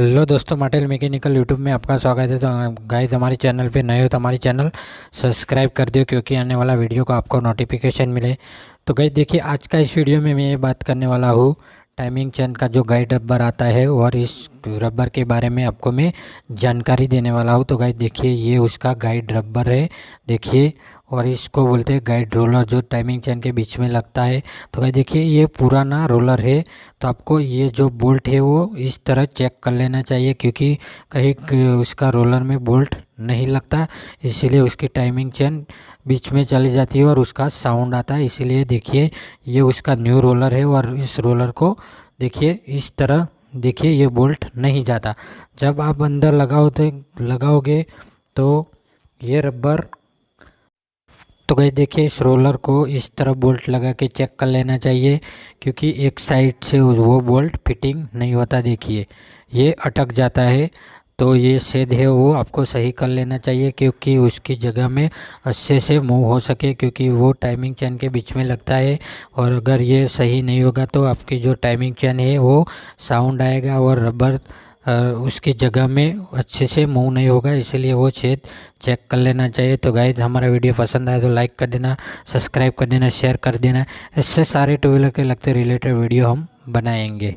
Hello दोस्तों, माटेल mechanical YouTube में आपका स्वागत है। तो गाइस, हमारे चैनल पे नए हो तो हमारे चैनल सब्सक्राइब कर दियो, क्योंकि आने वाला वीडियो को आपको नोटिफिकेशन मिले। तो गाइस देखिए, आज का इस वीडियो में मैं ये बात करने वाला हूँ टाइमिंग चेन का जो गाइड रबर आता है, और इस रबर के बारे में आपको मैं जानकारी देने वाला हूँ। तो गाइस देखिए, ये उसका गाइड रबर है, देखिए। और इसको बोलते हैं गाइड रोलर, जो टाइमिंग चेन के बीच में लगता है। तो गाइस देखिए, ये पुराना रोलर है। तो आपको ये जो बोल्ट है वो इस तरह चेक कर लेना चाहिए, क्योंकि कहीं उसका रोलर में बोल्ट नहीं लगता, इसीलिए उसकी टाइमिंग चेन बीच में चली जाती है और उसका साउंड आता है। इसीलिए देखिए, ये उसका न्यू रोलर है, और इस रोलर को देखिए इस तरह, देखिए ये बोल्ट नहीं जाता। जब आप अंदर लगाओगे तो ये रबर, तो गाइस देखिए, इस रोलर को इस तरह बोल्ट लगा के चेक कर लेना चाहिए, क्योंकि एक साइड से वो बोल्ट फिटिंग नहीं होता। देखिए ये अटक जाता है, तो ये छेद है वो आपको सही कर लेना चाहिए, क्योंकि उसकी जगह में अच्छे से मूव हो सके, क्योंकि वो टाइमिंग चेन के बीच में लगता है। और अगर ये सही नहीं होगा तो आपकी जो टाइमिंग चेन है वो साउंड आएगा, और रबर उसकी जगह में अच्छे से मूव नहीं होगा। इसलिए वो छेद चेक कर लेना चाहिए। तो गाइस, हमारा वीडियो पसंद आए तो लाइक कर देना, सब्सक्राइब कर देना, शेयर कर देना। इससे सारे टू व्हीलर के लगते रिलेटेड वीडियो हम बनाएंगे।